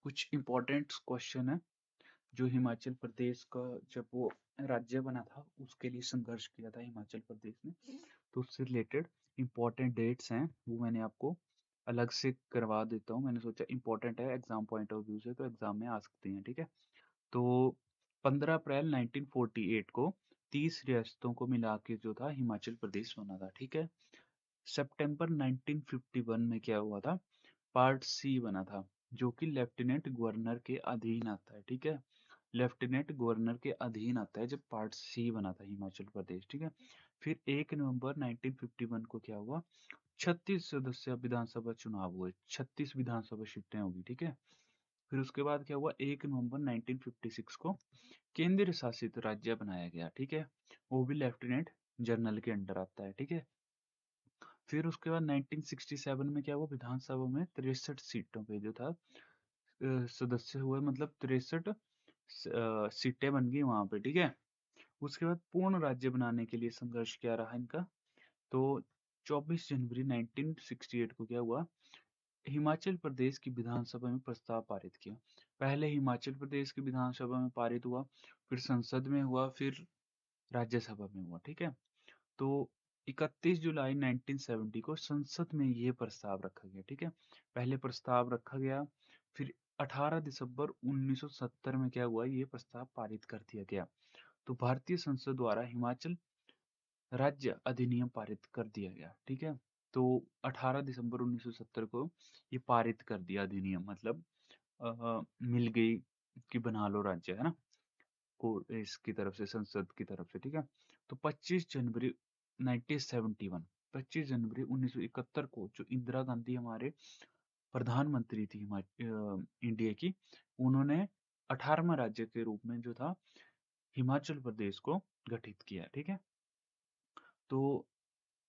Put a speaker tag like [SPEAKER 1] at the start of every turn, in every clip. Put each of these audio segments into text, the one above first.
[SPEAKER 1] कुछ important question है जो हिमाचल प्रदेश का जब वो राज्य बना था उसके लिए संघर्ष किया था हिमाचल प्रदेश ने। तो उससे रिलेटेड इम्पोर्टेंट डेट्स हैं वो मैंने आपको अलग से करवा देता हूँ। मैंने सोचा इम्पोर्टेंट है एग्जाम पॉइंट ऑफ व्यू से, तो एग्जाम में आ सकते हैं, ठीक है। तो 15 अप्रैल 1948 को 30 रियासतों को मिला के जो था हिमाचल प्रदेश बना था, ठीक है। सितंबर 1951 में क्या हुआ था, पार्ट सी बना था जो कि लेफ्टिनेंट गवर्नर के अधीन आता है, ठीक है। लेफ्टिनेंट गवर्नर के अधीन आता है जब पार्ट सी बना था हिमाचल प्रदेश, ठीक है। फिर 1 नवंबर 1951 को क्या हुआ, 36 सदस्य विधानसभा चुनाव हुए, 36 विधानसभा सीटें होगी, ठीक है। फिर उसके बाद क्या हुआ, 1 नवंबर 1956 को केंद्र शासित राज्य बनाया गया, ठीक है। वो भी लेफ्टिनेंट जनरल के अंडर आता है, ठीक है। फिर उसके बाद 1967 में क्या हुआ, विधानसभा में 63 सीटों पे जो था सदस्य हुए, मतलब 63 सीटें बन गई वहां पे, ठीक है। उसके बाद पूर्ण राज्य बनाने के लिए संघर्ष क्या रहा इनका, तो 24 जनवरी 1968 को क्या हुआ, हिमाचल प्रदेश की विधानसभा में प्रस्ताव पारित किया। पहले हिमाचल प्रदेश की विधानसभा में पारित हुआ, फिर संसद में हुआ, फिर राज्यसभा में हुआ, ठीक है। तो 31 जुलाई 1970 को संसद में ये प्रस्ताव रखा गया, ठीक है। पहले प्रस्ताव रखा गया, फिर 18 दिसंबर 1970 में क्या हुआ, ये प्रस्ताव पारित कर दिया गया। तो भारतीय संसद द्वारा हिमाचल राज्य अधिनियम पारित कर दिया गया, ठीक है। तो 18 दिसंबर 1970 को ये पारित कर दिया अधिनियम, मतलब मिल गई कि बना लो राज्य, है ना, को इसकी तरफ से, संसद की तरफ से, ठीक है। तो 25 जनवरी 1971, 25 जनवरी 1971 को जो इंदिरा गांधी हमारे प्रधानमंत्री थी इंडिया की, उन्होंने 18वां राज्य के रूप में जो था हिमाचल प्रदेश को गठित किया, ठीक है। तो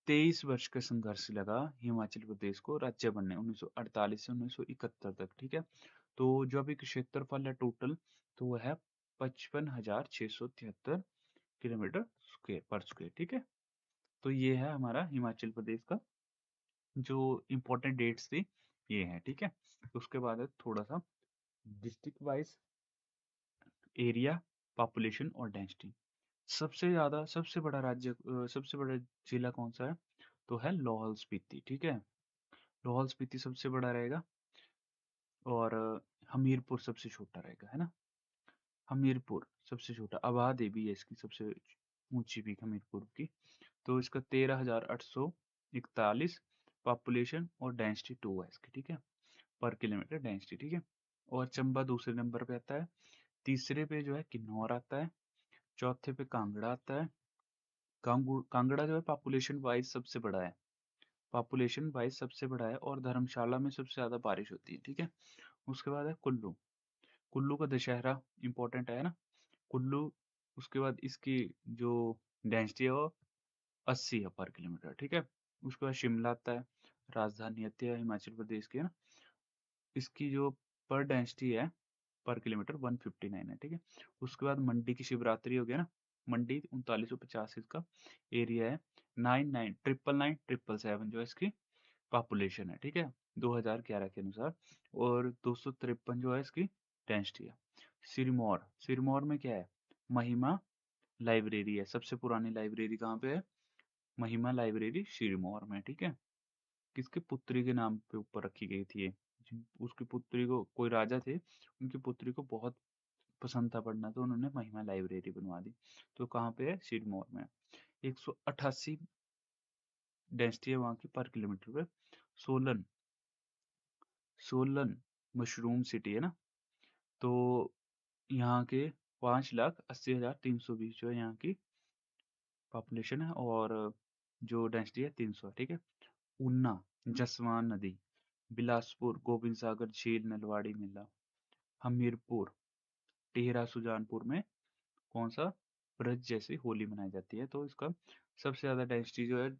[SPEAKER 1] 23 वर्ष का संघर्ष लगा हिमाचल प्रदेश को राज्य बनने, 1948 से 1971 तक, ठीक है। तो जो अभी क्षेत्रफल है टोटल, तो वह है 55,673 किलोमीटर स्क्वायर पर स्क्वायर, ठीक है। तो ये है हमारा हिमाचल प्रदेश का जो इम्पोर्टेंट डेट्स थी, ये है, ठीक है। उसके बाद है थोड़ा सा डिस्ट्रिक्ट वाइज एरिया, पॉपुलेशन और डेंसिटी। सबसे ज्यादा, सबसे बड़ा राज्य, सबसे बड़ा जिला कौन सा है, तो है लाहौल स्पीति, ठीक है। लाहौल स्पीति सबसे बड़ा रहेगा, और हमीरपुर सबसे छोटा रहेगा, है ना। हमीरपुर सबसे छोटा, आबादी भी है इसकी सबसे ऊंची भी हमीरपुर की। तो इसका 13,841 पॉपुलेशन और डेंसिटी 2 है इसकी, ठीक है, पर किलोमीटर डेंसिटी, ठीक है। और चंबा दूसरे नंबर पे आता है, तीसरे पे जो है किन्नौर आता है, चौथे पे कांगड़ा आता है। कांगड़ा जो है पॉपुलेशन वाइज सबसे बड़ा है, पॉपुलेशन वाइज सबसे बड़ा है, और धर्मशाला में सबसे ज्यादा बारिश होती है, ठीक है। उसके बाद है कुल्लू, कुल्लू का दशहरा इंपॉर्टेंट है ना, कुल्लू। उसके बाद इसकी जो डेंसिटी है वो 80 है पर किलोमीटर, ठीक है। उसके बाद शिमला आता है, राजधानी आती है हिमाचल प्रदेश की, है ना। इसकी जो पर डेंसिटी है पर किलोमीटर 159 है, ठीक है। उसके बाद मंडी की शिवरात्रि हो गया ना, मंडी 3950 इसका एरिया है, 99,999,777 जो है इसकी पॉपुलेशन है, ठीक है, 2011 के अनुसार। और 253 जो है इसकी डेंसिटी है। सिरमौर, सिरमौर में क्या है, महिमा लाइब्रेरी है, सबसे पुरानी लाइब्रेरी कहाँ पे है, महिमा लाइब्रेरी सिरमौर में, ठीक है। किसके पुत्री के नाम पे ऊपर रखी गई थी ये, उसकी पुत्री को, कोई राजा थे, उनकी पुत्री को बहुत पसंद था पढ़ना, तो उन्होंने महिमा लाइब्रेरी बनवा दी। तो कहाँ पे है, सिरमौर में। 188 डेंसिटी है वहाँ की पर किलोमीटर पे। सोलन, सोलन मशरूम सिटी है ना, तो यहाँ के 5,80,320 जो है यहाँ की पॉपुलेशन है, और जो डेंसिटी है 300 है, ठीक है। ऊना, जसवान नदी, बिलासपुर, गोविंद सागर झील, नलवाड़ी मेला, हमीरपुर, टिहरा, सुजानपुर में कौन सा, ब्रज जैसी होली मनाई जाती है। तो इसका सबसे ज्यादा डेंसिटी जो है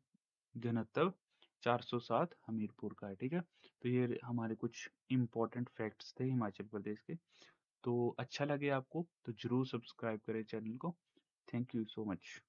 [SPEAKER 1] घनत्व 407 हमीरपुर का है, ठीक है। तो ये हमारे कुछ इम्पोर्टेंट फैक्ट्स थे हिमाचल प्रदेश के। तो अच्छा लगे आपको तो जरूर सब्सक्राइब करें चैनल को। Thank you so much.